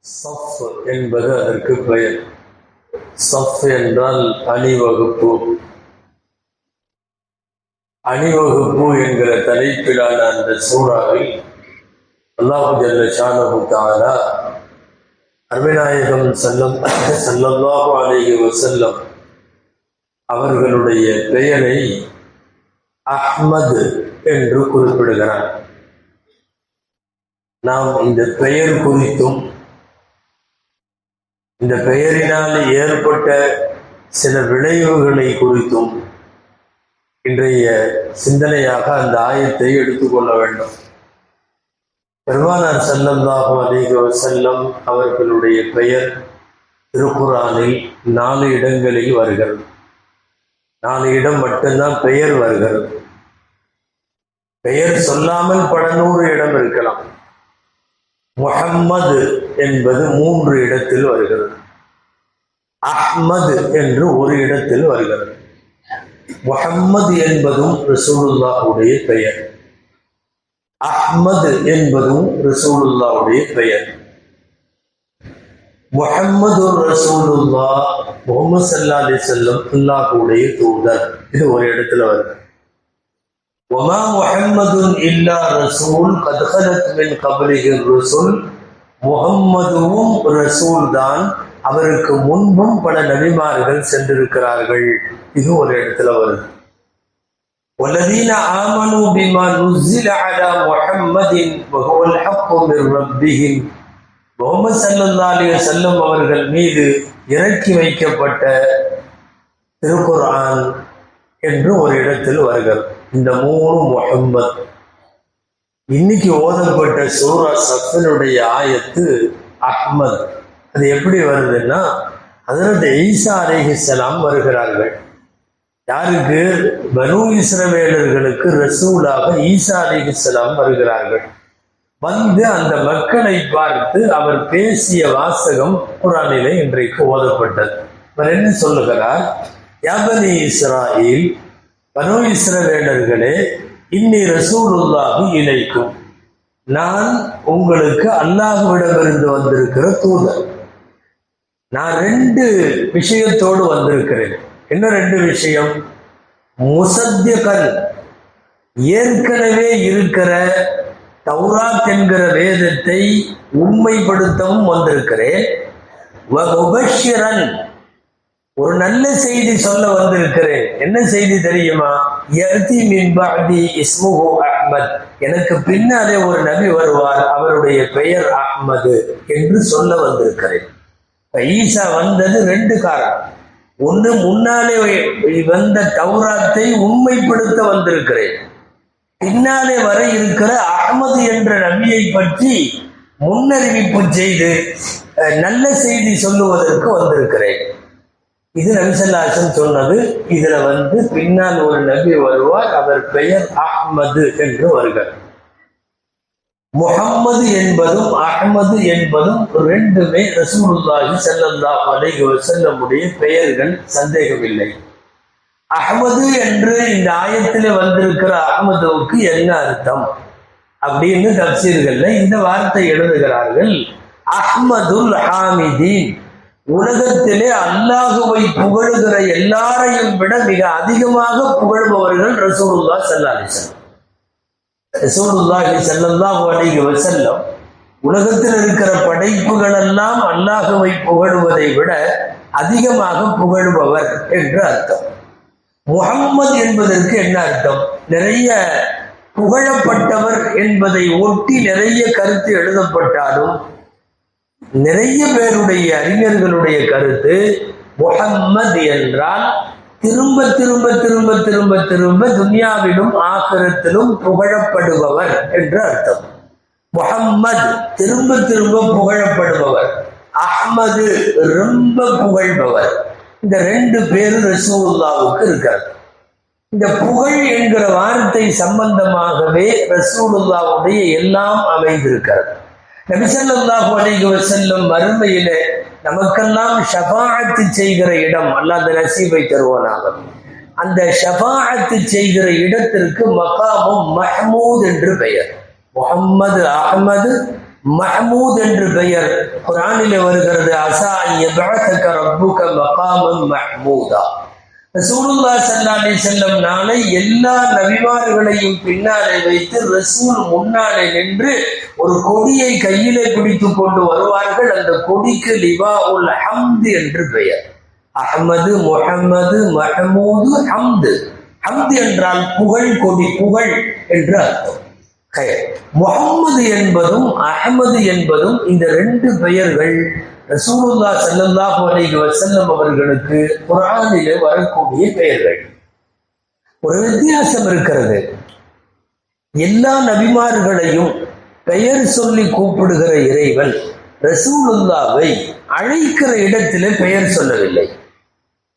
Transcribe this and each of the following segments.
சஃப் என்பது அதற்கு பெயர். சஃப் என்றால் அணிவகுப்பு. அணிவகுப்பு என்கிற தலைப்பிலான அந்த சூறாவில் அல்லாஹு ஜல்ல ஷானஹு தஆலா அருமைநாயகம் ஸல்லல்லாஹு அலைஹி வஸல்லம் அவர்களுடைய பெயரை அஹ்மத் என்று குறிப்பிடுகிறார். நாம் இந்த பெயர் குறித்தும் இந்த பெயரினால் ஏற்பட்ட சில விளைவுகளை குறித்தும் இன்றைய சிந்தனையாக அந்த ஆயத்தை எடுத்துக்கொள்ள வேண்டும். பெருமானார் ஸல்லல்லாஹு அலைஹி வஸல்லம் அவர்களுடைய பெயர் திருக்குர்ஆனில் 4 இடங்களில் வருகிறது. 4 இடம் மட்டும்தான் பெயர் வருகிறது. பெயர் சொல்லாமல் பல 100 இடம் இருக்கலாம். முஹம்மது என்பது 3 இடத்தில் வருகிறது. அஹ்மது என்று 1 இடத்தில் வருகிறது. முஹம்மது என்பதும் ரசூலுல்லாஹுடைய பெயர். அஹ்மது என்பதும் ரசூலுல்லாஹுடைய பெயர். முஹம்மது ரசூலுல்லாஹ், முஹம்மது ஸல்லல்லாஹு அலைஹி வஸல்லம் அல்லாஹ்வுடைய தூதர், இது 1 இடத்துல வருது. وما محمد إلا رسول قد خلت من قبله الرسل. முஹம்மதுவும் ரசூல் தான், அவருக்கு முன்பும் பல நபிமார்கள் சென்றிருக்கிறார்கள், இது 1 இடத்துல வருது. والذين آمنوا بما نزل على محمد وهو الحق من ربهم. முஹம்மது ஸல்லல்லாஹு அலைஹி வஸல்லம் அவர்கள் மீது இறக்கி வைக்கப்பட்ட திருக்குர்ஆன் என்று 1 இடத்தில் வருகிறது. இந்த 3 முஹம்மத். இன்னைக்கு ஓதப்பட்ட சூரா சஃபினுடைய ஆயத்து அஹ்மத். அது எப்படி வருதுன்னா, ஹஜ்ரத் ஈசா அலைஹிஸ்ஸலாம் வருகிறார்கள். யாருக்கு? பனூ இஸ்ரவேலர்களுக்கு ரசூலாக ஈசா அலைஹிஸ்ஸலாம் வருகிறார்கள். வந்து அந்த மக்களை பார்த்து அவர் பேசிய வாசகம் குர்ஆனிலே இன்றைக்கு ஓதப்பட்டது. அவர் என்ன சொல்லுகிறார்? யா பனி இஸ்ராயில், பனூ இஸ்ரவேலர்களே, இன்னி ரசூலுல்லாஹி இலைக்கும், நான் உங்களுக்கு அல்லாஹ்விடமிருந்து வந்திருக்கிற தூதர். நான் 2 விஷயத்தோடு வந்திருக்கிறேன். என்ன 2 விஷயம்? முஸத்திகன், ஏற்கனவே இருக்கிற தௌராத் என்கிற வேதத்தை உண்மைப்படுத்தவும் வந்திருக்கிறேன். வ முபஷ்ஷிரன், ஒரு நல்ல செய்தி சொல்ல வந்திருக்கிறேன். என்ன செய்தி தெரியுமா? யஅதி மின் பஅதி இஸ்முஹு அஹ்மத், எனக்கு பின்னாலே ஒரு நபி வருவார், அவருடைய பெயர் அஹ்மது என்று சொல்ல வந்திருக்கிறேன். ஈசா வந்தது 2 காரணம். ஒன்று, முன்னாலே வந்த தௌராத்தை உண்மைப்படுத்த வந்திருக்கிறேன். பின்னாலே வர இருக்கிற அஹ்மது என்ற நபியை பற்றி முன்னறிவிப்பு செய்து நல்ல செய்தி சொல்லுவதற்கு வந்திருக்கிறேன். இது நபி ஸல்லல்லாஹு அலைஹி வஸல்லம் சொன்னது. இதுல பின்னால் ஒரு நபி வருவார், அவர் பெயர் அஹ்மது என்று வருகிறார். முஹம்மது என்பதும் அஹ்மது என்பதும் 2மே ரசூலுல்லாஹி ஸல்லல்லாஹு அலைஹி வஸல்லமுடைய பெயர்கள், சந்தேகமில்லை. அஹ்மது என்று இந்த ஆயத்திலே வந்திருக்கிற அஹ்மதுவுக்கு என்ன அர்த்தம் அப்படின்னு தஃசீர்கள்ல இந்த வார்த்தை எழுதுகிறார்கள். அஹ்மதுல் ஹாமிதீன், உலகத்திலே அல்லாஹுவை புகழுகிற எல்லாரையும் விட மிக அதிகமாக புகழ்பவர்கள் ரசூலுல்லாஹி ஸல்லல்லாஹு அலைஹி வஸல்லம். ரசூலுல்லாஹி ஸல்லல்லாஹு அலைஹி வஸல்லம் உலகத்தில் இருக்கிற படைப்புகள் எல்லாம் அல்லாஹுவை புகழுவதை விட அதிகமாக புகழுபவர் என்று அர்த்தம். முஹம்மது என்பதற்கு என்ன அர்த்தம்? நிறைய புகழப்பட்டவர் என்பதை ஒட்டி நிறைய கருத்து எழுதப்பட்டாலும் நிறைய பேருடைய அறிஞர்களுடைய கருத்து முஹம்மது என்றால் திரும்ப திரும்ப திரும்ப திரும்ப திரும்ப துன்யாவிலும் ஆகிரத்திலும் புகழப்படுபவர் என்று அர்த்தம். முஹம்மது திரும்ப திரும்ப புகழப்படுபவர், அஹ்மது ரொம்ப புகழ்பவர். இந்த 2 பேரும் ரசூலுல்லாஹ்வுக்கு இருக்கிறது. இந்த புகழ் என்கிற வார்த்தை சம்பந்தமாகவே ரசூலுல்லாஹ்வுடைய எல்லாம் அமைந்திருக்கிறது. நபி ஸல்லல்லாஹு அலைஹி வஸல்லம் மறுமையிலே நமக்கெல்லாம் ஷஃபாஅத்து செய்கிற இடம், அல்லாஹ் அந்த நசீபை தருவானாக. அந்த ஷஃபாஅத்து செய்கிற இடத்திற்கு மகாமும் மஹ்மூத் என்று பெயர். முஹம்மது அஹ்மது மஹ்மூத் என்று பெயர். குர்ஆனிலே வருகிறது, அஸா யபஅஸக ரப்புக மகாமன் மஹ்மூதா. ரசூலுல்லாஹி ஸல்லல்லாஹு அலைஹி வஸல்லம் நாளை எல்லா நபிமார்களையும் பின்னாலே வைத்து ரசூல் முன்னாலே நின்று ஒரு கொடியை கையிலே பிடித்துக் கொண்டு வருவார்கள். அந்த கொடிக்கு லிவாஉல் ஹம்து என்று பெயர். அஹ்மது, முஹம்மது, மஹ்மூது, ஹம்து. ஹம்து என்றால் புகழ், கொடி, புகழ் என்று அர்த்தம். முஹம்மது என்பதும் அஹ்மது என்பதும் இந்த ரெண்டு பெயர்கள் ரசூலுல்லாஹி ஸல்லல்லாஹு அலைஹி வஸல்லம் அவர்களுக்கு குர்ஆனிலே வரக்கூடிய பெயர்கள். ஒரு வித்தியாசம் இருக்கிறது. எல்லா நபிமார்களையும் பெயர் சொல்லி கூப்பிடுகிற இறைவன் ரசூலுல்லாவை அழைக்கிற இடத்திலே பெயர் சொல்லவில்லை.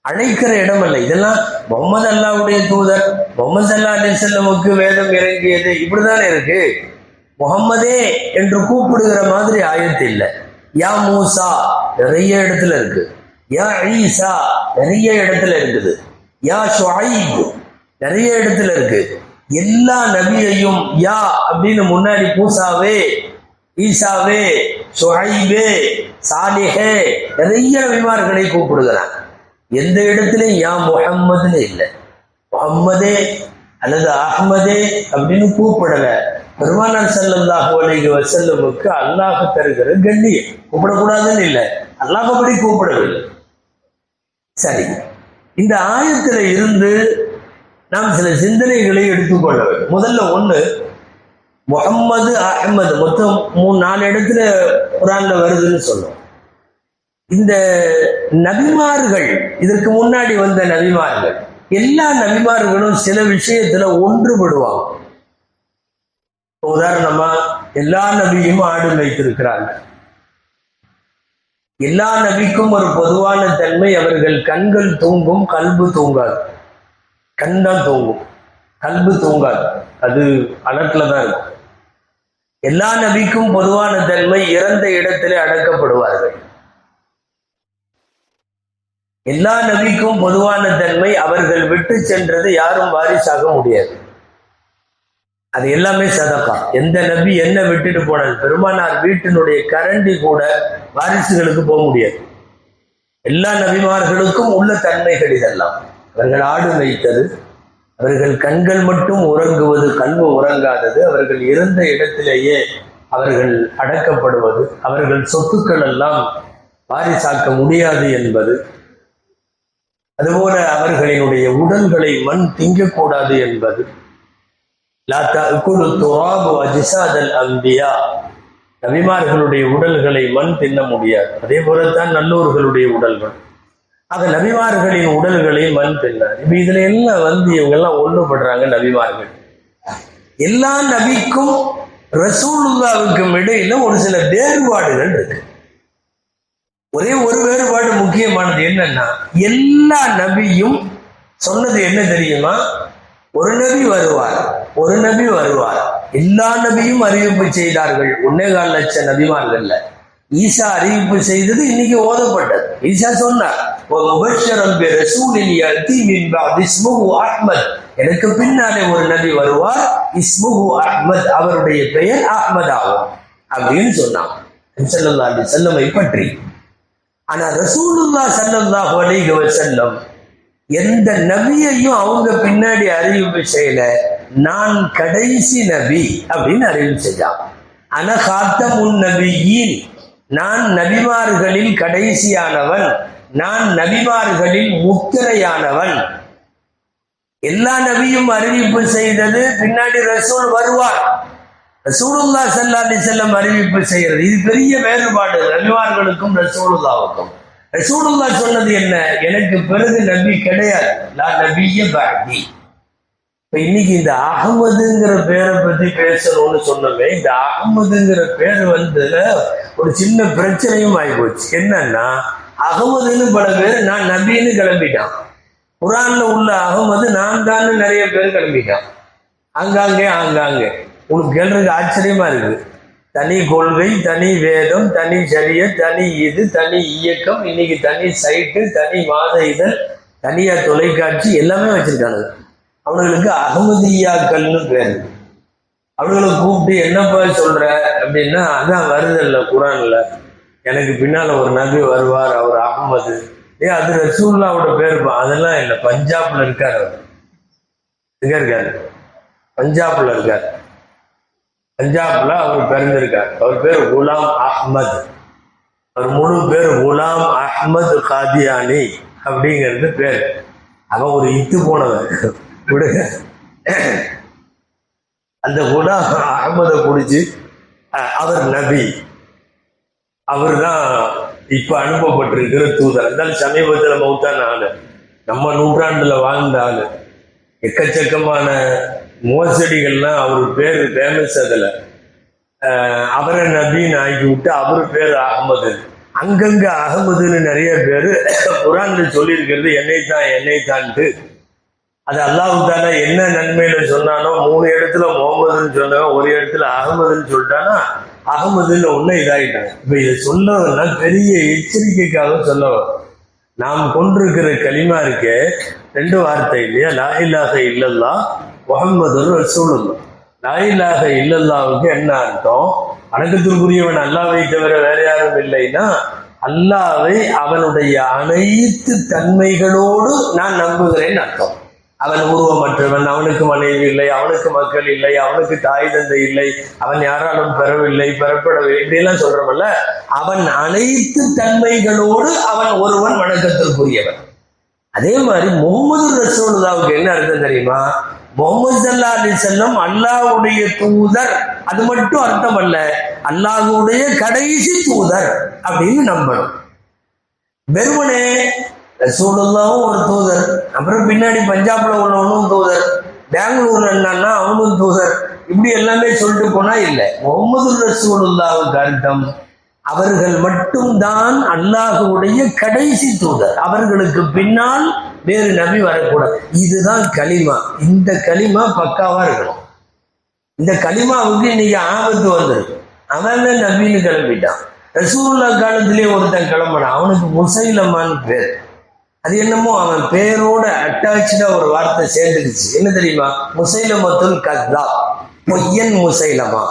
அழைக்கிற இடம் அல்ல. இதெல்லாம் முகமது அல்லாஹ்வுடைய தூதர், முகமது ஸல்லல்லாஹு அலைஹி வஸல்லமுக்கு வேதம் இறங்கியது, இப்படிதானே இருக்கு. முகம்மதே என்று கூப்பிடுகிற மாதிரி ஆயத்து இல்லை. யா மூசா நிறைய இடத்துல இருக்கு, யா ஈசா நிறைய இடத்துல இருக்குது, யா ஷுஐப் நிறைய இடத்துல இருக்கு. எல்லா நபியையும் யா அப்படின்னு முன்னாடி மூசாவே, ஈசாவே, ஷுஐபே, சாலிஹே நிறைய நபிமார்களை கூப்பிடுகிறான். எந்த இடத்துலையும் யா முஹம்மதுன்னு இல்லை. முஹம்மதே அல்லது அஹ்மதே அப்படின்னு கூப்பிடல. பெருமானார் ஸல்லல்லாஹு அலைஹி வஸல்லமுக்கு அல்லாஹ் தருகிற கண்ணியம். கூப்பிடக்கூடாதுன்னு இல்லை, அல்லாஹ் அப்படி கூப்பிடவில்லை. சரி, இந்த ஆயத்துல இருந்து நாம் சில சிந்தனைகளை எடுத்துக்கொள்ள வேண்டும். முதல்ல ஒண்ணு, முஹம்மது, அஹ்மது மொத்தம் 3-4 இடத்துல குர்ஆன்ல வருதுன்னு சொல்லுவோம். இந்த நபிமார்கள், இதற்கு முன்னாடி வந்த நபிமார்கள், எல்லா நபிமார்களும் சில விஷயத்துல ஒன்றுபடுவாங்க. உதாரணமா எல்லா நபியும் ஆடு வைத்திருக்கிறாங்க. எல்லா நபிக்கும் ஒரு பொதுவான தன்மை, அவர்கள் கண்கள் தூங்கும், கல்பு தூங்காது. கண் தான் தூங்கும், கல்பு தூங்காது, அது அலர்ட்ல தான் இருக்கும். எல்லா நபிக்கும் பொதுவான தன்மை, இறந்த இடத்திலே அடக்கப்படுவார்கள். எல்லா நபிக்கும் பொதுவான தன்மை, அவர்கள் விட்டு சென்றது யாரும் வாரிசாக முடியாது. அது எல்லாமே சதகா. எந்த நபி என்ன விட்டுட்டு போனார், பெருமானார் வீட்டினுடைய கரண்டி கூட வாரிசுகளுக்கு போக முடியாது. எல்லா நபிமார்களுக்கும் உள்ள தன்மைகள் இதெல்லாம். அவர்கள் ஆடு வைத்தது, அவர்கள் கண்கள் மட்டும் உறங்குவது, கல்வு உறங்காதது, அவர்கள் இருந்த இடத்திலேயே அவர்கள் அடக்கப்படுவது, அவர்கள் சொத்துக்கள் எல்லாம் வாரிசாக்க முடியாது என்பது, அதுபோல அவர்களினுடைய உடல்களை மண் திங்கக்கூடாது என்பது. நபிமார்களுடைய உடல்களை மண் தின்ன முடியாது. அதே போலத்தான் நல்லோர்களுடைய உடல்கள். ஆக நபிமார்களின் உடல்களை மண் தின்னார். இப்ப இதுல எல்லாம் இவங்கெல்லாம் ஒன்றுபடுறாங்க. நபிமார்கள் எல்லா நபிக்கும் ரசூலுல்லாவுக்கும் இடையில ஒரு சில வேறுபாடுகள் இருக்கு. ஒரே ஒரு வேறுபாடு முக்கியமானது என்னன்னா, எல்லா நபியும் சொன்னது என்ன தெரியுமா, ஒரு நபி வருவார், ஒரு நபி வருவார். எல்லா நபியும் அறிவிப்பு செய்தார்கள். 1.25 லட்சம் நபிமார்கள்ல ஈசா அறிவிப்பு செய்தது இன்னைக்கு ஓதப்பட்டது. ஈசா சொன்னார், எனக்கு பின்னாலே ஒரு நபி வருவார், இஸ்முஹு அஹ்மத், அவருடைய பெயர் அஹ்மத் ஆகும் அப்படின்னு சொன்னாங்க ஸல்லல்லாஹு அலைஹி வஸல்லம் பற்றி. ஆனா ரசூலுல்லாஹ் ஸல்லல்லாஹு அலைஹி வஸல்லம் எந்த நபியையும் அவங்க பின்னாடி அறிவிப்பு செய்யல. நான் கடைசி நபி அப்படின்னு அறிவிப்பு செஞ்சான். ஆனா காத்தமுன் நபியின், நான் நபிமார்களில் கடைசியானவன், நான் நபிமார்களில் முத்திரையானவன். எல்லா நபியும் அறிவிப்பு செய்தது, பின்னாடி ரசூல் வருவார். ரசூலுல்லாஹ் ஸல்லல்லாஹு அலைஹி வஸல்லம் அறிவிப்பு செய்யறது, இது பெரிய வேறுபாடு நபிமார்களுக்கும் ரசூலுல்லாவுக்கும். ரசூலுல்லாஹ் சொன்னது என்ன, எனக்கு பிறகு நபி கிடையாது, நான் நபிய பஅதி. இப்ப இன்னைக்கு இந்த அஹ்மதுங்கிற பேரை பத்தி பேசணும்னு சொன்னோமே, இந்த அஹ்மதுங்கிற பேர் ஒரு சின்ன பிரச்சனையும் ஆகிப்போச்சு. என்னன்னா, அகமதுன்னு பல பேர் நான் நபின்னு கிளம்பிட்டான். குர்ஆன்ல உள்ள அகமது நான் தான் நிறைய பேர் கிளம்பிட்டான். ஆங்காங்கே உனக்கு கேள்றதுக்கு ஆச்சரியமா இருக்கு. தனி கொள்கை, தனி வேதம், தனி ஷரியத், தனி இது, தனி இயக்கம், இன்னைக்கு தனி சைட்டு, தனி மாத இதழ், தனியா தொலைக்காட்சி எல்லாமே வச்சிருக்கானுங்க. அவனுங்களுக்கு அகமதியாக்கள்னு பேரு. அவர்களை கூப்பிட்டு என்னப்பா சொல்ற அப்படின்னா, அதான் வருதல்ல குரான்ல, எனக்கு பின்னால ஒரு நபி வருவார், அவர் அஹ்மது. அது ரசூலுல்லாவோட பேருப்பா. அதெல்லாம் இல்லை, பஞ்சாப்ல இருக்காரு. அவர் எங்க இருக்காரு? பஞ்சாப்ல இருக்காரு. பஞ்சாப்ல அவர் பிறந்திருக்கார். அவர் பேர் குலாம் அஹ்மத். அவர் முழு பேர் குலாம் அஹ்மத் காதியானி அப்படிங்கிறது பேர். அவன் ஒரு இத்து போனவன் விடுங்க. அந்த குலாம் அஹ்மதை பிடிச்சி அவர் நபி, அவர் தான் இப்ப அனுப்பப்பட்டிருக்கிற தூதர். இருந்தாலும் சமீபத்தில் மௌத்தான ஆளு, நம்ம நூற்றாண்டுல வாழ்ந்த ஆளு. எக்கச்சக்கமான மோசடிகள்லாம் அவர் பேர் ஃபேமஸ். அதுல அவரை நபின்னு ஆக்கி விட்டு அவர் பேர் அகமது. அங்கங்க அகமதுன்னு நிறைய பேர் குரான்ல சொல்லியிருக்கிறது என்னைத்தான்ட்டு. அது அல்லாஹ் தாலா என்ன நன்மையில சொன்னானோ, 3 இடத்துல முகமதுன்னு சொன்னவன், ஒரு இடத்துல அகமதுன்னு சொல்லிட்டானா, அகமதுன்னு ஒண்ணு இதாகிட்டாங்க. இப்ப இதை சொல்லவன்னா பெரிய எச்சரிக்கைக்காக சொல்லவன். நாம் கொண்டிருக்கிற களிமா இருக்கே 2 வார்த்தை இல்லையா? லா இலாஹ இல்லல்லாஹ் முஹம்மது ரசூலுல்லாஹ். லா இலாஹ இல்லல்லாஹ்வுக்கு என்ன அர்த்தம்? வணக்கத்திற்குரியவன் அல்லாஹ்வை தவிர வேற யாரும் இல்லைன்னா, அல்லாஹ்வை அவனுடைய அனைத்து தன்மைகளோடு நான் நம்புகிறேன்னு அர்த்தம். அவன் உருவமற்றவன், அவனுக்கு மனைவி இல்லை, அவனுக்கு மக்கள் இல்லை, அவனுக்கு தாய் தந்தை இல்லை, அவன் யாராலும் பெறவில்லை, பெறப்படவில்லை, இப்படியெல்லாம் சொல்றவன்ல, அவன் அனைத்து தன்மைகளோடு அவன் ஒருவன் வணக்கத்திற்குரியவன். அதே மாதிரி முகமது ரசூலுல்லாஹ்வுக்கு என்ன அர்த்தம் தெரியுமா? முகமது ஸல்லல்லாஹு அலைஹி வஸல்லம் அல்லாஹ்வுடைய தூதர். அது மட்டும் அர்த்தம் அல்ல, அல்லாஹ்வுடைய கடைசி தூதர் அப்படின்னு நம்பணும். வெறுமனே ரசூலுல்லாஹும் ஒரு தூதர், அப்புறம் பின்னாடி பஞ்சாப்ல உள்ளவனும் தூதர், பெங்களூர்ல என்னன்னா அவனும் தூதர், இப்படி எல்லாமே சொல்லிட்டு போனா இல்லை. முகமது ரசூலுல்லாஹ்வுக்கு அர்த்தம் அவர்கள் மட்டும்தான் அல்லாஹ்வுடைய கடைசி தூதர், அவர்களுக்கு பின்னால் வேறு நபி வரக்கூடாது. இதுதான் கலிமா. இந்த கலிமா பக்காவா இருக்கணும். இந்த கலிமாவுக்கு இன்னைக்கு ஆபத்து வந்திருக்கு. அவன் நபின்னு கிளம்பிட்டான். ரசூலுல்லாஹ் காலத்திலே ஒருத்தன் கிளம்பினான், அவனுக்கு முசைலமான்னு பேர். அது என்னமோ அவன் பேரோட அட்டாச்சா ஒரு வார்த்தை சேர்ந்துடுச்சு. என்ன தெரியுமா? முசைலமத்துல் கஸ்ஸாப், பொய்யன் முசைலமா.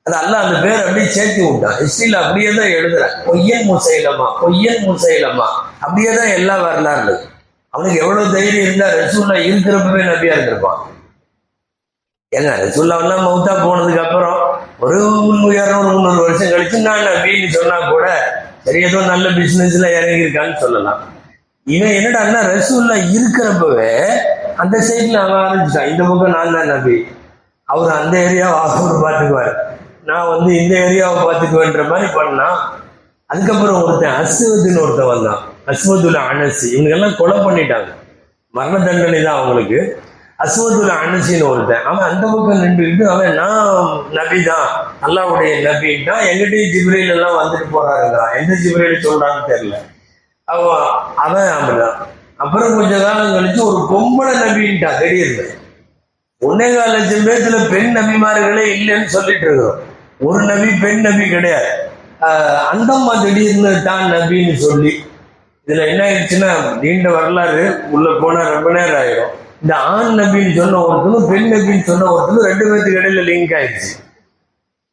அது அல்லாஹ் அந்த பேர் அப்படியே சேர்த்து விட்டான். ஹிஸ்டரியில அப்படியே தான் எழுதுறான், பொய்யன் முசைலமா, பொய்யன் முசைலமா. அப்படியே தான் எல்லா வரலாறு. அவனுக்கு எவ்வளவு தைரியம் இருந்தா ரசூலுல்லாஹ் இருக்கிறப்பவே நபியா இருந்திருப்பான். ஏங்க ரசூலுல்லாஹ் மௌத்தா போனதுக்கு அப்புறம் ஒரு 200-300 வருஷம் கழிச்சு நான் நபின்னு சொன்னா கூட சரி, ஏதோ நல்ல பிசினஸ்ல இறங்கியிருக்கான்னு சொல்லலாம். இவன் என்னடா ரசூலுல்லாஹ் இருக்கிறப்பவே அந்த சைட்ல அவன் ஆரம்பிச்சுட்டான், இந்த பக்கம் நான் தான் நபி, அவர் அந்த ஏரியாவை அவர் பார்த்துக்குவார், நான் இந்த ஏரியாவை பார்த்துக்குவேன்ற மாதிரி பண்ணான். அதுக்கப்புறம் ஒருத்தன் அஸ்வதுன்னு ஒருத்தன் வந்தான், அஸ்வதுல் அனசி. இவங்கெல்லாம் கொலை பண்ணிட்டாங்க, மரண தண்டனை தான் அவங்களுக்கு. அஸ்வதுல் அனசின்னு ஒருத்தன், அவன் அந்த பக்கம் நின்றுக்கிட்டு அவன் நான் நபி தான், அல்லாஹ்வுடைய நபின்னா, எங்கிட்டையும் ஜிப்ரீல் எல்லாம் வந்துட்டு போறாருங்க, எந்த ஜிப்ரீல் சொல்றான்னு தெரியல. அவன் அப்படிதான். அப்புறம் கொஞ்ச காலம் கழிச்சு ஒரு பொம்பளை நபின்ட்டா திடீர்னு. 1.25 லட்சம் பேர்த்துல பெண் நபிமார்களே இல்லைன்னு சொல்லிட்டு இருக்கிறோம். ஒரு நபி பெண் நபி கிடையாது. அந்தம்மா திடீர்னு தான் நபின்னு சொல்லி, இதுல என்ன ஆயிடுச்சுன்னா நீண்ட வரலாறு, உள்ள போனா ரொம்ப நேரம் ஆயிடும். இந்த ஆண் நபின்னு சொன்ன ஒருத்தனும் பெண் நபின்னு சொன்ன ஒருத்தனும் 2 பேத்துக்கு இடையில லிங்க் ஆயிடுச்சு.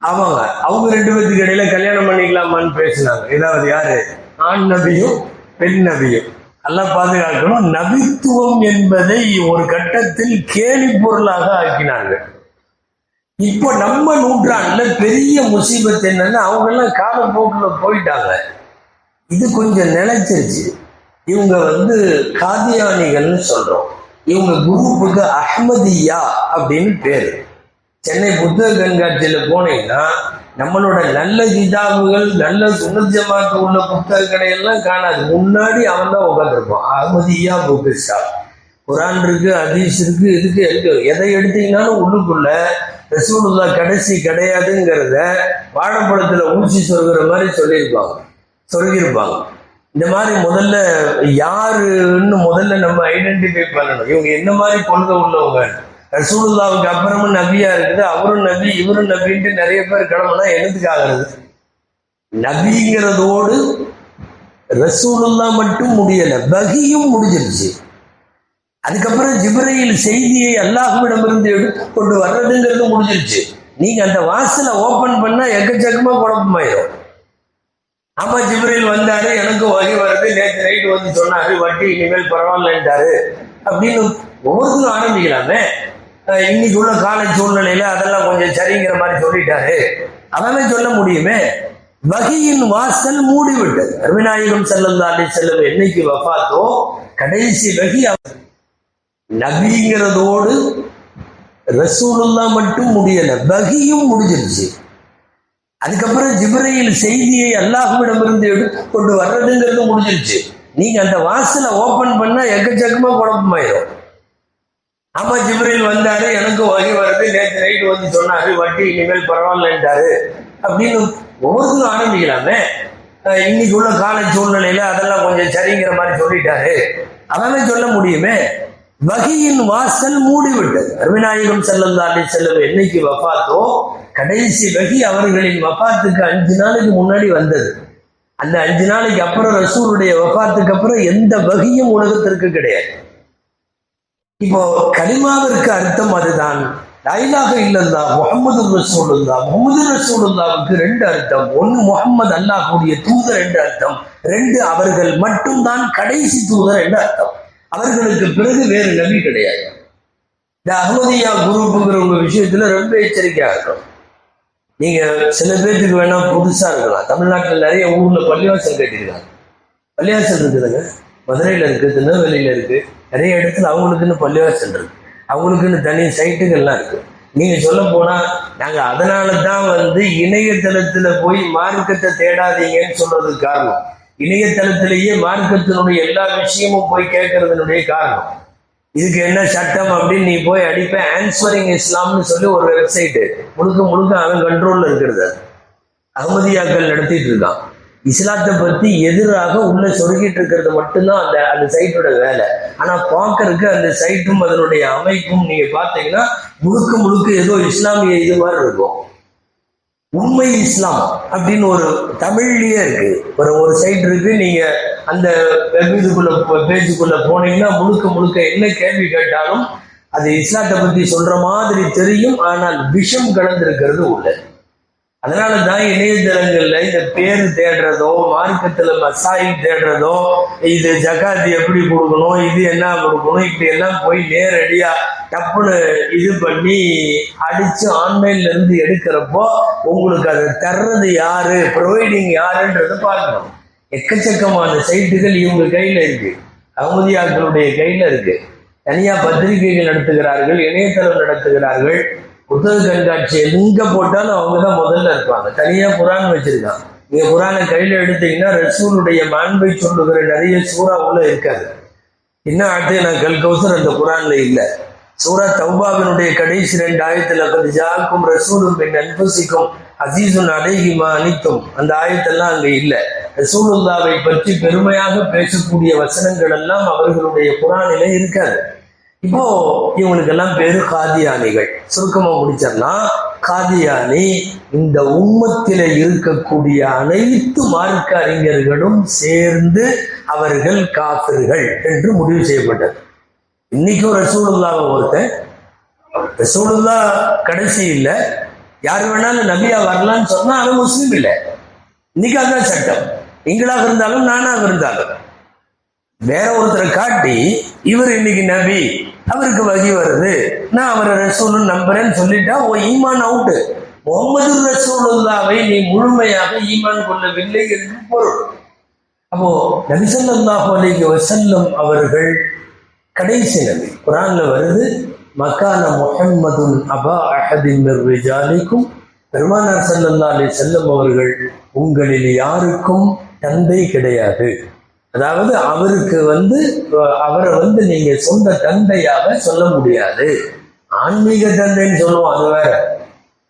அவங்க 2 பேத்துக்கு இடையில கல்யாணம் பண்ணிக்கலாமான்னு பேசினாங்க. ஏதாவது யாரு? ஆண் நபியும் பெண் நபியும். அல்லாஹ் பாதுகாக்கணும். நபித்துவம் என்பதை ஒரு கட்டத்தில் கேலி பொருளாக ஆக்கினார்கள். இப்போ நம்ம நூற்றாண்டுல பெரிய முசீபத் என்னன்னா, அவங்க எல்லாம் காலப்போக்குல போயிட்டாங்க. இது கொஞ்சம் நிலைச்சிருச்சு. இவங்க காதியானிகள்னு சொல்றோம். இவங்க குரூப்புக்கு அஹ்மதியா அப்படின்னு பேரு. சென்னை புத்தக கண்காட்சியில போனீங்கன்னா நம்மளோட நல்ல கிதாபுகள், நல்ல சுன்னத் ஜமாத்து உள்ள புத்தக கடையெல்லாம் காணாது. முன்னாடி அவன் தான் உட்காந்துருப்பான், அஹ்மதியா புக் ஷாப். குரான் இருக்கு, ஹதீஸ் இருக்கு, இதுக்கு இருக்கு. எதை எடுத்தீங்கன்னாலும் உள்ளுக்குள்ள ரசூலுல்லாஹ் கடைசி கிடையாதுங்கிறத வாழைப்பழத்துல ஊசி சொருகிற மாதிரி சொருகிருப்பாங்க. இந்த மாதிரி முதல்ல யாருன்னு நம்ம ஐடென்டிஃபை பண்ணணும். இவங்க என்ன மாதிரி கொள்கை உள்ளவங்க. ரசூலுல்லாஹ்வுக்கு அப்புறமும் நபியா இருக்குது, அவரும் நபி இவரும் நபின்ட்டு நிறைய பேர் கிளம்புனா என்னத்துக்கு ஆகிறது? நபிங்கிறதோடு ரசூலுல்லாஹ் மட்டும் முடியல, வஹியும் முடிஞ்சிருச்சு. அதுக்கப்புறம் ஜிப்ரீல் செய்தியை அல்லாஹ்விடமிருந்து எடுத்துக்கொண்டு வர்றதுங்கிறது முடிஞ்சிருச்சு. நீங்க அந்த வாசலை ஓபன் பண்ணா எக்கச்சக்கமா குழப்பமாயிரும். ஆமா, ஜிப்ரீல் வந்தாரு, எனக்கு வகை வருது, நேற்று நைட்டு வந்து சொன்னாரு, வட்டி இனிமேல் பரவாயில்லன்ட்டாரு அப்படின்னு ஒவ்வொருத்தரும் ஆரம்பிக்கலாமே. இன்னைக்கு உள்ள கால சூழ்நிலையில அதெல்லாம் கொஞ்சம் சரிங்கிற மாதிரி சொல்லிட்டாரு, அதெல்லாம் சொல்ல முடியுமே. வகையின் வாசல் மூடிவிட்டது. அருமைநாயகம் ஸல்லல்லாஹு அலைஹி வஸல்லம் என்னைக்கு வஃபாத்தோ கடைசி வகி நபிங்கிறதோடு ரசூலுல்லாஹ் மட்டும் முடியல, வகியும் முடிஞ்சிருச்சு. அதுக்கப்புறம் ஜிப்ரீல் செய்தியை அல்லாஹ்விடமிருந்து எடுத்துக்கொண்டு வர்றதுங்கிறது முடிஞ்சிருச்சு. நீங்க அந்த வாசலை ஓபன் பண்ணா எக்கச்சக்கமா குழப்பமாயிரும். ஆமா, ஜிப்ரீல் வந்தாரு, எனக்கு வகை வருது, நேற்று நைட்டு வந்து சொன்னாரு, வட்டி இனிமேல் பரவாயில்லன்ட்டாரு அப்படின்னு ஒவ்வொருத்தரும் ஆரம்பிக்கலாமே. இன்னைக்கு உள்ள கால சூழ்நிலையில அதெல்லாம் கொஞ்சம் சரிங்கிற மாதிரி சொல்லிட்டாரு, அதெல்லாம் சொல்ல முடியுமே. வகையின் வாசல் மூடிவிட்டது. அருமைநாயகம் ஸல்லல்லாஹு அலைஹி வஸல்லம் என்னைக்கு வஃபாத்தோ கடைசி வகி அவர்களின் வஃபாத்துக்கு 5 நாளைக்கு முன்னாடி வந்தது. அந்த 5 நாளைக்கு அப்புறம் ரசூலுடைய வஃபாத்துக்கு அப்புறம் எந்த வகியும் உலகத்திற்கு கிடையாது. இப்போ கலிமாவிற்கு அர்த்தம் அதுதான். லா இலாஹ இல்லல்லாஹ் முஹம்மது ரசூலுல்லாஹ். முஹம்மது ரசூலுல்லாஹ்வுக்கு 2 அர்த்தம். 1 முஹம்மது அல்லாஹ்வுடைய தூதர் 2 அர்த்தம். 2 அவர்கள் மட்டும்தான் கடைசி தூதர் 2 அர்த்தம். அவர்களுக்கு பிறகு வேறு நபி கிடையாது. இந்த அஹ்மதியா குரூப்புங்கிற விஷயத்துல ரொம்ப எச்சரிக்கையா இருக்கும். நீங்க சில பேருக்கு வேணா புதுசா இருக்கலாம். தமிழ்நாட்டில் நிறைய ஊர்ல பள்ளிவாசல் கட்டிருக்காங்க. பள்ளிவாசல் இருக்குதுங்க, மதுரையில இருக்கு, திருநெல்வேலியில இருக்கு, நிறைய இடத்துல அவங்களுக்குன்னு பள்ளிவாசல் இருக்கு, அவங்களுக்குன்னு தனி சைட்டுகள்லாம் இருக்கு. நீங்க சொல்ல போனா நாங்க அதனாலதான் இணையதளத்துல போய் மார்க்கத்தை தேடாதீங்கன்னு சொல்றதுக்கு காரணம். இணையதளத்திலேயே மார்க்கத்தினுடைய எல்லா விஷயமும் போய் கேட்கறதுனுடைய காரணம். இதுக்கு என்ன சட்டம் அப்படின்னு நீ போய் அடிப்ப. ஆன்சரிங் இஸ்லாம்னு சொல்லி ஒரு வெப்சைட்டு முழுக்க அவன் கண்ட்ரோல்ல இருக்கிறது. அஹ்மதியாக்கள் நடத்திட்டு இருக்கான். இஸ்லாத்தை பத்தி எதிராக உள்ள சொருகிட்டு இருக்கிறது மட்டும்தான் அந்த சைட்டோட வேலை. ஆனா பார்க்கறதுக்கு அந்த சைட்டும் அதனுடைய அமைப்பும் நீங்க பார்த்தீங்கன்னா முழுக்க ஏதோ இஸ்லாமிய இது மாதிரி இருக்கும். உண்மை இஸ்லாம் அப்படின்னு ஒரு தமிழ்லயே இருக்கு, ஒரு சைட் இருக்கு. நீங்க அந்த இதுக்குள்ள பேஜுக்குள்ள போனீங்கன்னா முழுக்க என்ன கேள்வி கேட்டாலும் அது இஸ்லாத்தை பத்தி சொல்ற மாதிரி தெரியும். ஆனால் விஷம் கலந்திருக்கிறது உள்ள. அதனாலதான் இணையதளங்கள்ல இந்த பேரு தேடுறதோ, மார்க்கத்துல மசாயில் தேடுறதோ, இது ஜகாத் எப்படி கொடுக்கணும், இது என்ன கொடுக்கணும், இப்படி எல்லாம் போய் நேரடியா டப்புன்னு இது பண்ணி அடிச்சு ஆன்லைன்ல இருந்து எடுக்கிறப்போ உங்களுக்கு அதை தர்றது யாரு, ப்ரொவைடிங் யாருன்றதை பார்க்கணும். எக்கச்சக்கமான சைட்டுகள் இவங்க கையில இருக்கு, அஹ்மதியாக்களுடைய கையில இருக்கு. தனியா பத்திரிகைகள் நடத்துகிறார்கள், இணையதளம் நடத்துகிறார்கள், புத்தக கண்காட்சி எங்க போட்டாலும் அவங்கதான் முதல்ல இருப்பாங்க. தனியா குரான் வச்சிருக்காங்க. நீங்க குரானை கையில எடுத்தீங்கன்னா ரசூலுடைய மாண்பை சொல்லுகிற நிறைய சூறா உள்ள இருக்காது. இன்னும் அடுத்து நான் கல்கௌசர் அந்த குரான்ல இல்ல. சூரா தௌபாவினுடைய கடைசி 2 ஆயத்துல ஜாக்கும் ரசூலும் மின் அன்ஃபுசிக்கும் அசீசுன் அலைஹி மா அனித்தும் அந்த ஆயத்தெல்லாம் அங்க இல்ல. ரசூலுல்லாவை பற்றி பெருமையாக பேசக்கூடிய வசனங்கள் எல்லாம் அவர்களுடைய குரானில இருக்காது. இப்போ இவங்களுக்கெல்லாம் பேரு காதியானிகள். சுருக்கமா முடிச்சோம்னா, காதியானி இந்த உம்மத்தில இருக்கக்கூடிய அனைத்து மார்க்க அறிஞர்களும் சேர்ந்து அவர்கள் காஃபிர்கள் என்று முடிவு செய்யப்பட்டது. இன்னைக்கும் ரசூலுல்லாஹ் ஒருத்தன், ரசூலுல்லாஹ் கடைசி இல்லை, யார் வேணாலும் நபியா வரலான்னு சொன்னா அவன் முஸ்லீம் இல்லை. இன்னைக்கு அதான் சட்டம். நீங்களாக இருந்தாலும் நானாக இருந்தாலும் வேற ஒருத்தரை காட்டி இவர் இன்னைக்கு நபி, அவருக்கு வகி வருது, நான் அவரை ரசூலுன்னு நம்புறேன்னு சொல்லிட்டா ஈமான் அவுட்டு. முகமது ரசூலுல்லாவை நீ முழுமையாக ஈமான் கொள்ளவில்லை என்று பொருள். அப்போ நபி ஸல்லல்லாஹு அலைஹி வஸல்லம் அவர்கள் கடைசி நபி. குர்ஆன்ல வருது, மக்கான முஹம்மதுன் அபா அஹதின் மிர் ரிஜாலிக்கும். பெருமானார் ஸல்லல்லாஹு அலைஹி வஸல்லம் அவர்கள் உங்களில் யாருக்கும் தந்தை கிடையாது. அதாவது அவருக்கு அவரை நீங்க சொந்த தந்தையாக சொல்ல முடியாது. ஆன்மீக தந்தைன்னு சொல்லுவோம், அது வேற.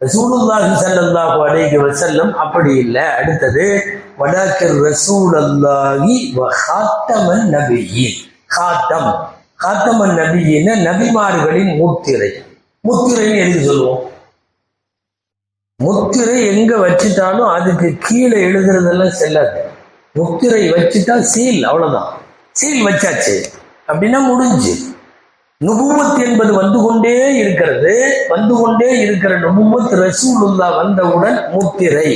ரசூலுல்லாஹி ஸல்லல்லாஹு அலைஹி வஸல்லம் அப்படி இல்லை. அடுத்தது வலாக்கிர் ரசூலுல்லாஹி வ ஹாத்தமன் நபியீன். ஹாத்தமன் நபியின நபிமார்களின் முத்திரை. முத்திரைன்னு எதுக்கு சொல்லுவோம்? முத்திரை எங்க வச்சுட்டாலும் அதுக்கு கீழே எழுதுறதெல்லாம் செல்லாது. முத்திரை வச்சுட்டா சீல், அவ்வளவுதான். சீல் வச்சாச்சு அப்படின்னா முடிஞ்சு. நுபுவத் என்பது வந்து கொண்டே இருக்கிறது. வந்து கொண்டே இருக்கிற நுபுவத் ரசூலுல்லாஹ் வந்தவுடன் முத்திரை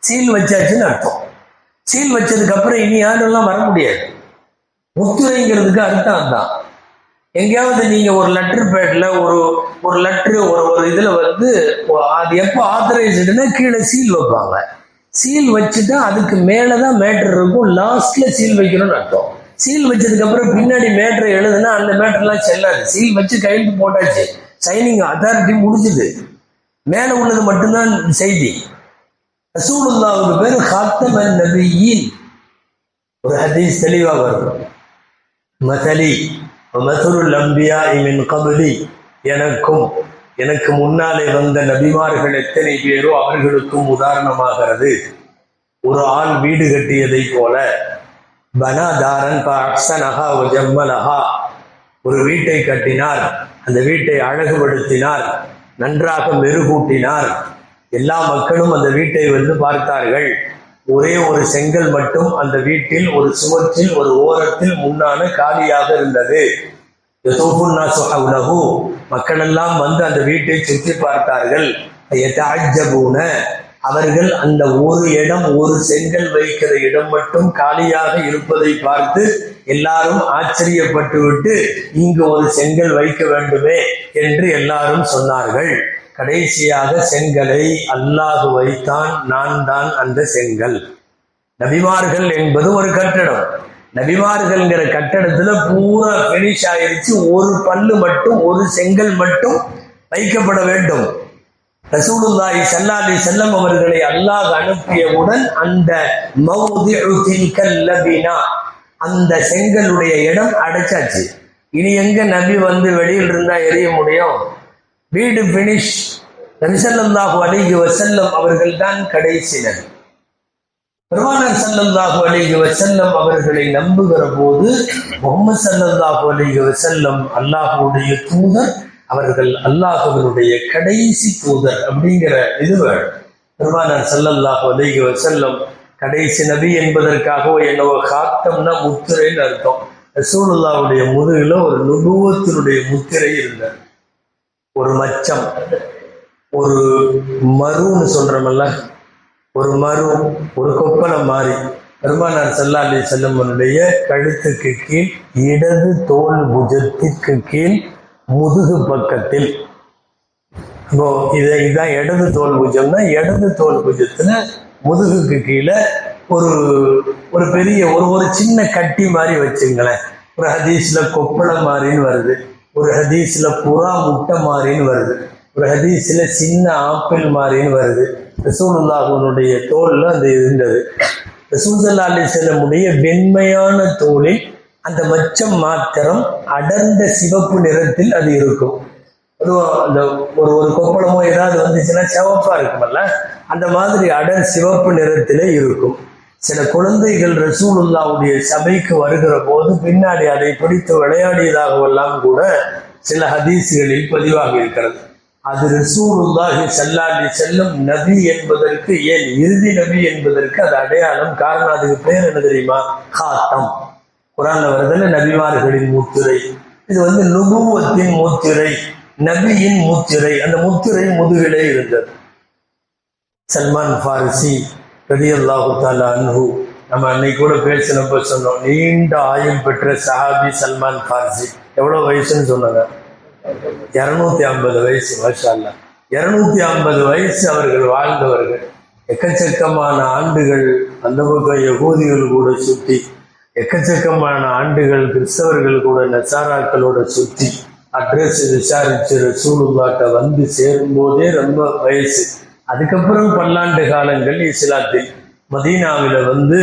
சீல் வச்சாச்சுன்னு அர்த்தம். சீல் வச்சதுக்கு அப்புறம் இனி யாரெல்லாம் வர முடியாது. முத்திரைங்கிறதுக்கு அர்த்தம் அதுதான். எங்கேயாவது நீங்க ஒரு லெட்டர் பேட்ல ஒரு லெட்டர் ஒரு இதுல வந்து அது எப்போ ஆத்தரைஸ்டுன்னா கீழே சீல் வைப்பாங்க. சீல் வச்சுட்டா அதுக்கு மேலதான் மேட்டர் இருக்கும். லாஸ்ட்ல சீல் வைக்கணும்னு அர்த்தம். சீல் வச்சதுக்கு அப்புறம் பின்னாடி மேட்டரை எழுதுனா அந்த மேட்டர்லாம் செல்லாது. சீல் வச்சு கையெழுத்து போட்டாச்சு, சைனிங் அத்தாரிட்டி முடிஞ்சுது, மேல உள்ளது மட்டும்தான் செய்தி. ரசூலுல்லாஹ்வுக்கு பேரு காத்தமன் நபியீன். ஒரு ஹதீஸ் தெளிவாக வரும். மதலி மதுருல் அம்பியா மின் கபலி, எனக்கு முன்னாலே வந்த நபிமார்கள் எத்தனை பேரோ அவர்களுக்கும் உதாரணமாகிறது. ஒரு ஆள் வீடு கட்டியதை போல, பனாதாரன் அக்ஸனஹா வஜம்மலஹா, ஒரு வீட்டை கட்டினார், அந்த வீட்டை அழகுபடுத்தினார், நன்றாக மெருகூட்டினார். எல்லா மக்களும் அந்த வீட்டை வந்து பார்த்தார்கள். ஒரே ஒரு செங்கல் மட்டும் அந்த வீட்டில் ஒரு சுவற்றில் ஒரு ஓரத்தில் முன்னான காலியாக இருந்தது. மக்கள் எல்லாம் வந்து அந்த வீட்டை சுற்றி பார்த்தார்கள். அவர்கள் அந்த ஒரு இடம், ஒரு செங்கல் வைக்கிற இடம் மட்டும் காலியாக இருப்பதை பார்த்து எல்லாரும் ஆச்சரியப்பட்டு விட்டு இங்கு ஒரு செங்கல் வைக்க வேண்டுமே என்று எல்லாரும் சொன்னார்கள். கடைசியாக செங்கலை அல்லாஹ் வைத்தான், நான் தான் அந்த செங்கல். நபிமார்கள் என்பது ஒரு கட்டடம். நபிமார்கள்ங்கிற கட்டடத்துல பூரா பினிஷ் ஆயிருச்சு. ஒரு பல்லு மட்டும், ஒரு செங்கல் மட்டும் வைக்கப்பட வேண்டும். ரசூலுல்லாஹி ஸல்லல்லாஹு அலைஹி வஸல்லம் அவர்களை அல்லாஹ் அனுப்பியவுடன் அந்த மௌதிஉ தில்கல் லபினா, அந்த செங்கலுடைய இடம் அடைச்சாச்சு. இனி எங்க நபி வந்து வெளியில் இருந்தா எரிய முடியும்? வீடு பினிஷ். நபி ஸல்லல்லாஹு அலைஹி வஸல்லம் அவர்கள் தான் கடைசி நபி. பெருமானார் ஸல்லல்லாஹு அலைஹி வஸல்லம் அவர்களை நம்புகிற போது முஹம்மது ஸல்லல்லாஹு அலைஹி வஸல்லம் அல்லாஹ்வுடைய தூதர், அவர்கள் அல்லாஹ்வினுடைய கடைசி தூதர் அப்படிங்கிற இது வேணும். பெருமானார் ஸல்லல்லாஹு அலைஹி வஸல்லம் கடைசி நபி என்பதற்காக என்னவோ காத்தம்னா முத்திரைன்னு அர்த்தம். ரசூலுல்லாஹ்வுடைய முதுகுல ஒரு நுபுவத்தினுடைய முத்திரை இருந்தது. ஒரு மச்சம், ஒரு மருன்னு சொல்றோம்ல, ஒரு மரு, ஒரு கொப்பளம் மாறி பெருமானார் ஸல்லல்லாஹு அலைஹி வஸல்லம் கழுத்துக்கு கீழ், இடது தோல் புஜத்திற்கு கீழ், முதுகு பக்கத்தில். இப்போ இதான் இடது தோல் புஜம்னா, இடது தோல் புஜத்துல முதுகுக்கு கீழே ஒரு பெரிய ஒரு சின்ன கட்டி மாதிரி வச்சுங்களேன். ஒரு ஹதீஸ்ல கொப்பளம் மாறின்னு வருது, ஒரு ஹதீஸ்ல புறா முட்டை மாறின்னு வருது, ஒரு ஹதீஸ்ல சின்ன ஆப்பிள் மாறின்னு வருது. ரசூலுல்லாஹ்வுடைய தோல்ல அது இருந்தது. ரசூல் ஸல்லல்லாஹு அலைஹி வஸல்லமுடைய வெண்மையான தோலில் அந்த மச்சம் மாத்திரம் அடர்ந்த சிவப்பு நிறத்தில் அது இருக்கும். அந்த ஒரு கொப்பளமோ ஏதாவது வந்துச்சுன்னா சிவப்பா இருக்குமல்ல, அந்த மாதிரி அடர் சிவப்பு நிறத்திலே இருக்கும். சில குழந்தைகள் ரசூலுல்லாஹ்வுடைய சபைக்கு வருகிற போது பின்னாடி அதை பிடித்து விளையாடியதாகவெல்லாம் கூட சில ஹதீஸ்களில் பதிவாக இருக்கிறது. அது ரசூலுல்லாஹி ஸல்லல்லாஹு அலைஹி வஸல்லம் நபி என்பதற்கு, ஏன் இறுதி நபி என்பதற்கு அது அடையாளம். காரணம், அதுக்கு பேர் என்ன தெரியுமா? காத்தம். குர்ஆன்ல வருதுல, நபிமார்களின் முத்திரை. இது வந்து நுபுவத்தின் முத்திரை, நபியின் முத்திரை. அந்த முத்திரை முதுகிலே இருந்தது. சல்மான் ஃபாரிசி ரலியல்லாஹு தஆலா அன்ஹு, நம்ம அன்னைக்கு கூட பேசினப்ப சொன்னோம், நீண்ட ஆயுள் பெற்ற சஹாபி சல்மான் ஃபாரிசி. எவ்வளவு வயசுன்னு சொன்னாங்க? 250 வயசு. மாஷா அல்லாஹ், 250 வயசு அவர்கள் வாழ்ந்தவர்கள். எக்கச்சக்கமான ஆண்டுகள் அந்த பக்கம் யகூதிகள் கூட சுற்றி, எக்கச்சக்கமான ஆண்டுகள் கிறிஸ்தவர்கள் கூட நசாராக்களோட சுற்றி அட்ரஸ் விசாரிச்சு ரசூலுல்லாஹ்ட்ட வந்து சேரும் போதே ரொம்ப வயசு. அதுக்கப்புறம் பல்லாண்டு காலங்கள் இஸ்லாத்தில் மதீனாவில வந்து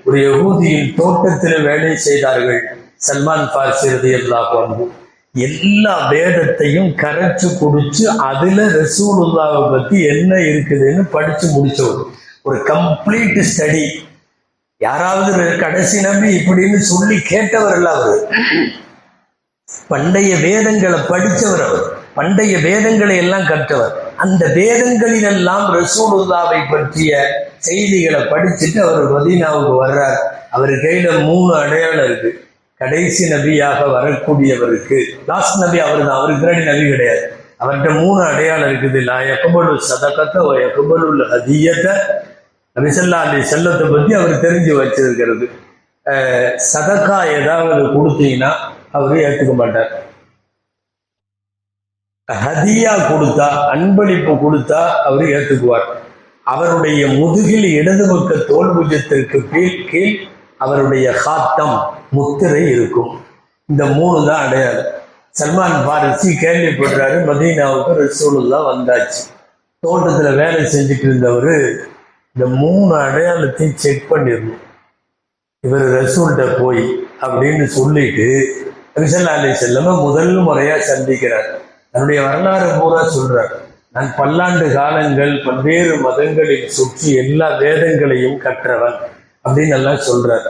ஒரு யகூதியின் தோட்டத்தில் வேலை செய்தார்கள். சல்மான் ஃபாரிசி ரலியல்லாஹு அன்ஹு எல்லா வேதத்தையும் கரைச்சு குடிச்சு அதுல ரசூலுல்லாஹ்வை பத்தி என்ன இருக்குதுன்னு படிச்சு முடிச்சவர். ஒரு கம்ப்ளீட் ஸ்டடி. யாராவது கடைசி நபி இப்படின்னு சொல்லி கேட்டவர் அல்ல அவர். பண்டைய வேதங்களை படித்தவர் அவர். பண்டைய வேதங்களை எல்லாம் கற்றவர். அந்த வேதங்களிலெல்லாம் ரசூலுல்லாஹ்வை பற்றிய செய்திகளை படிச்சுட்டு அவர் மதீனாவுக்கு வர்றார். அவர் கையில 3 அடையாளம் இருக்கு. கடைசி நபியாக வரக்கூடியவருக்கு, லாஸ்ட் நபி அவர் தான், அவருக்கு பின்னாடி நபி கிடையாது. அவர்கிட்ட 3 அடையாளம் இருக்குது. லா யக்பலு ஸதகத வ யக்பலுல் ஹதியத. நபி ஸல்லல்லாஹு அலைஹி வஸல்லத்தை பத்தி அவர் தெரிஞ்சு வச்சிருக்கிறது. சதக்கா ஏதாவது கொடுத்தீங்கன்னா அவரு ஏற்றுக்க மாட்டார். ஹதியா கொடுத்தா, அன்பளிப்பு கொடுத்தா அவரு ஏற்றுக்குவார். அவருடைய முதுகில் இடது பக்க தோல் புஜத்திற்கு கீழ் அவருடைய ஹாத்தம் முத்திரை இருக்கும். இந்த 3 தான் அடையாளம். சல்மான் பாரிசி கேள்விப்படுறாரு, மதீனாவுக்கு ரசூலுல்லாஹ் வந்தாச்சு. தோட்டத்துல வேலை செஞ்சுட்டு இருந்தவர் இந்த 3 அடையாளத்தையும் செக் பண்ணிடணும். இவர் ரசூல்கிட்ட போய் அப்படின்னு சொல்லிட்டு நபி ஸல்லல்லாஹு அலைஹி வஸல்லம் முதல் முறையா சந்திக்கிறார். தன்னுடைய வரலாறு பூரா சொல்றார். நான் பல்லாண்டு காலங்கள் பல்வேறு மதங்களில் சுற்றி எல்லா வேதங்களையும் கற்றவன் அப்படின்னு எல்லாம் சொல்றார்.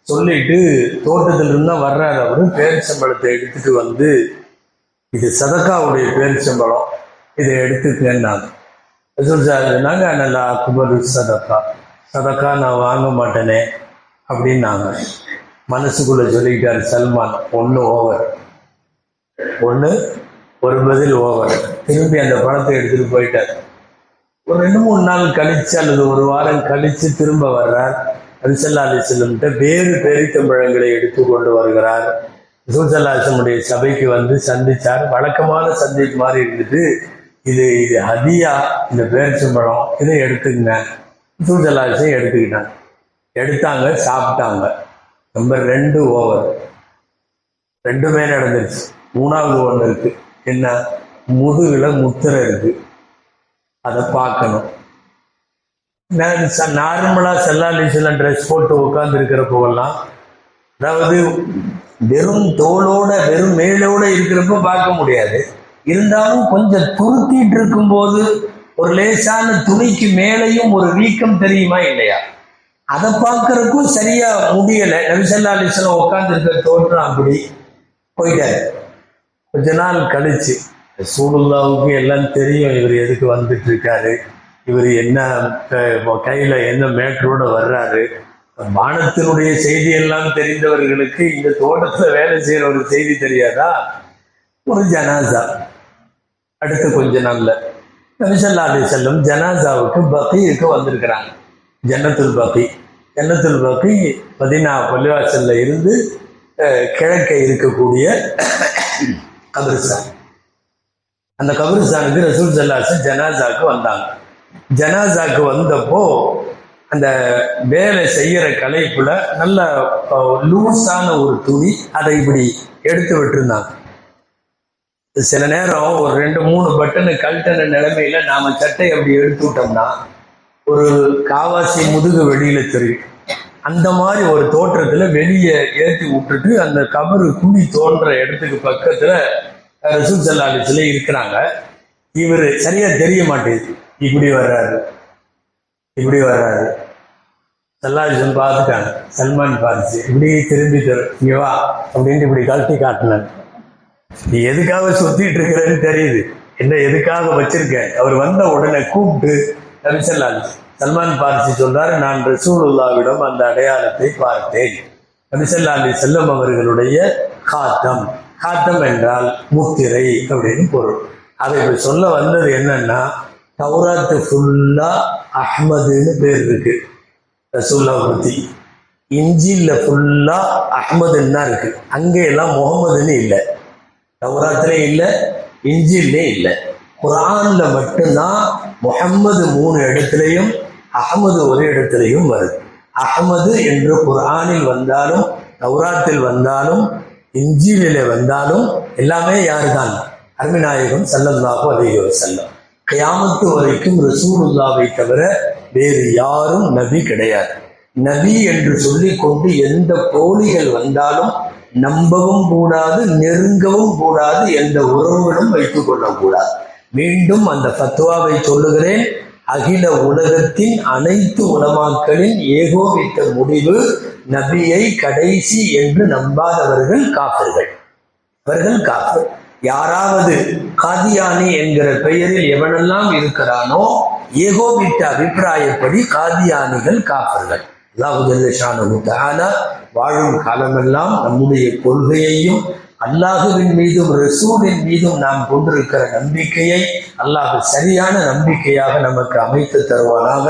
சொல்லிட்டு தோட்டத்துல இருந்தா வர்றாரு. அவரு பேரிச்சம்பழத்தை எடுத்துட்டு வந்து, இது சதக்காவுடைய பேரிச்சம்பழம், இதை எடுத்துக்கன்னாங்க. நாங்க நல்லா அக்பரு சதக்கா, சதக்கா நான் வாங்க மாட்டேனே அப்படின்னாங்க. மனசுக்குள்ள சொல்லிக்கிட்டாரு சல்மான், ஒரு பதில் ஓவர். திரும்பி அந்த பணத்தை எடுத்துட்டு போயிட்டார். ஒரு 2-3 நாள் கழிச்சு அல்லது ஒரு வாரம் கழிச்சு திரும்ப வர்றார். நபி ஸல்லல்லாஹு அலைஹி வஸல்லம் வேறு பேரித்தம்பழங்களை எடுத்து கொண்டு வருகிறார். ரசூல் ஸல்லல்லாஹு அலைஹி வஸல்லம் சபைக்கு வந்து சந்திச்சார். வழக்கமான சந்திப்பு மாதிரி இருந்துட்டு, இது ஹதியா, இந்த பேரிச்சம்பழம், இதை எடுத்துக்கங்க. ரசூல் ஸல்லல்லாஹு அலைஹி வஸல்லம் எடுத்துக்கிட்டாங்க. எடுத்தாங்க, சாப்பிட்டாங்க. Number 2 over. 2மே நடந்துருச்சு. 3வது ஒன்று இருக்கு. என்ன? முதுகுல முத்திரை இருக்கு. அதை பார்க்கணும். நார்மலா ஸல்லல்லாஹு அலைஹி வஸல்லம் ட்ரெஸ் போட்டு உட்கார்ந்து இருக்கிற போகலாம், அதாவது வெறும் தோளோட வெறும் மேலோட இருக்கிறப்ப பார்க்க முடியாது. இருந்தாலும் கொஞ்சம் துருத்திட்டு இருக்கும்போது ஒரு லேசான துணிக்கு மேலையும் ஒரு வீக்கம் தெரியுமா இல்லையா? அதை பார்க்கறதுக்கும் சரியா முடியல. நபி ஸல்லல்லாஹு அலைஹி வஸல்லம் உட்கார்ந்து இருக்கிற தோற்றம் அப்படி போயிட்டாரு. கொஞ்ச நாள் கழிச்சு ரசூலுல்லாஹ்வுக்கு எல்லாம் தெரியும், இவர் எதுக்கு வந்துட்டு இருக்காரு, இவர் என்ன கையில என்ன மேட்டரோட வர்றாரு. வானத்தினுடைய செய்தி எல்லாம் தெரிந்தவர்களுக்கு இந்த தோட்டத்துல வேலை செய்யற ஒரு செய்தி தெரியாதா? ஒரு ஜனாசா. அடுத்த கொஞ்ச நாள்ல நபி ஸல்லல்லாஹு அலைஹி வஸல்லம் ஜனாசாவுக்கு பகீக்கு வந்திருக்கிறாங்க. ஜன்னத்துல் பகீ மதீனா பள்ளிவாசல்ல இருந்து கிழக்க இருக்கக்கூடிய கபிரிஸ்தான். அந்த கபிரிஸ்தானுக்கு ரசூல் ஸல்லல்லாஹு அலைஹி வஸல்லம் ஜனாசாக்கு வந்தாங்க. ஜனாசாக்கு வந்தப்போ அந்த வேலை செய்யற கலைப்புல நல்ல லூஸான ஒரு துணி, அதை இப்படி எடுத்து விட்டுருந்தாங்க. சில நேரம் ஒரு 2-3 பட்டனு கழட்டின நிலைமையில நாம சட்டை அப்படி எடுத்து விட்டோம்னா ஒரு காவாசி முதுகு வெளியில தெரியும். அந்த மாதிரி ஒரு தோற்றத்துல வெளியே ஏற்றி விட்டுட்டு அந்த கபரு குழி தோன்ற இடத்துக்கு பக்கத்துல ரசூல் ஸல்லல்லாஹு அலைஹி வஸல்லம் இருக்கிறாங்க. இவர் சரியா தெரிய மாட்டேங்குது. இப்படி வர்றாரு. ஸல்லல்லாஹு அலைஹி வஸல்லம் பார்த்துட்டாங்க. சல்மான் பாரிசி இப்படி திரும்பி இங்க வா அப்படின்ட்டு இப்படி கழட்டி காட்டினாங்க. நீ எதுக்காக சுத்திட்டு இருக்கிறேன்னு தெரியுது, என்ன எதுக்காக வச்சிருக்க. அவர் வந்த உடனே கூப்பிட்டு நபி ஸல்லல்லாஹு அலைஹி வஸல்லம், சல்மான் பாரிசி சொல்றாரு, நான் ரசூலுல்லாஹ்விடம் அந்த அடையாளத்தை பார்த்தேன். நபி ஸல்லல்லாஹு அலைஹி வஸல்லம் அவர்களுடைய காத்தம் என்றால் முத்திரை அப்படின்னு பொருள். அதை இப்படி சொல்ல வந்தது என்னன்னா, தௌராத்து ஃபுல்லா அஹ்மதுன்னு பேர் இருக்கு ரசூலுல்லாஹ் பத்தி. இஞ்சில்ல ஃபுல்லா அஹ்மதுன்னு தான் இருக்கு. அங்கே எல்லாம் முகமதுன்னு இல்லை. தௌராத்திலே இல்லை, இஞ்சிலே இல்லை. குர்ஆன்ல மட்டும்தான் முஹம்மது 3 இடத்துலையும் அஹ்மது ஒரு இடத்துலையும் வருது. அஹ்மது என்று குர்ஆனில் வந்தாலும் தௌராத்தில் வந்தாலும் இஞ்சிலிலே வந்தாலும் எல்லாமே யாருதான்? அருமைநாயகம் ஸல்லல்லாஹு அலைஹி வஸல்லம். கியாமத்து வரைக்கும் ரசூலுல்லாஹ்வை தவிர வேறு யாரும் நபி கிடையாது. நபி என்று சொல்லிக்கொண்டு எந்த போலிகள் வந்தாலும் நம்பவும் கூடாது, நெருங்கவும் கூடாது, எந்த உறவுகளும் வைத்துக் கொள்ளக்கூடாது. மீண்டும் அந்த ஃபத்வாவை சொல்லுகிறேன். அகில உலகத்தின் அனைத்து உலமாக்களின் ஏகோபித்த முடிவு, நபியை கடைசி என்று நம்பாதவர்கள் காஃபிர்கள். அவர்கள் காஃபிர். யாராவது காதியானி என்கிற பெயரில் எவனெல்லாம் இருக்கிறானோ ஏகோபித்த அபிப்பிராயப்படி காதியானிகள் காஃபிர்கள். அல்லாஹ் ஜல்ல ஷானஹு தஆலா வாழும் காலமெல்லாம் நம்முடைய கொள்கையையும் அல்லாஹுவின் மீதும் ரசூலின் மீதும் நாம் கொண்டிருக்கிற நம்பிக்கையை அல்லாஹ் சரியான நம்பிக்கையாக நமக்கு அமைத்து தருவானாக.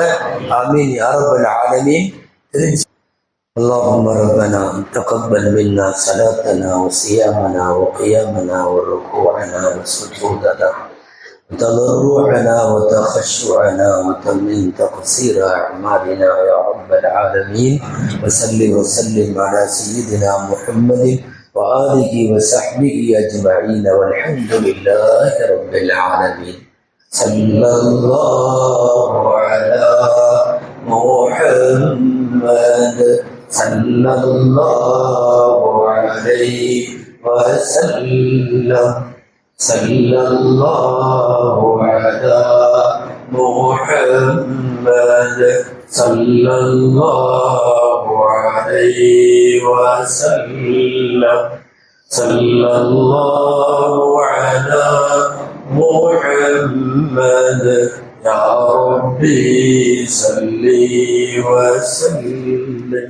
ஆமீன் யா ரப்பல் ஆலமீன். اللهم ربنا تقبل منا صلاتنا وصيامنا وقيامنا وركوعنا وسجودنا وتضرعنا وتخشعنا وتمن تقصير أعمالنا يا رب العالمين. وسلم على سيدنا محمد وآله وصحبه أجمعين والحمد لله رب العالمين. صلى الله على محمد صلى الله عليه وسلم. صلى الله على محمد صلى الله عليه وسلم. صلى الله على محمد يا ربي صل وسلم.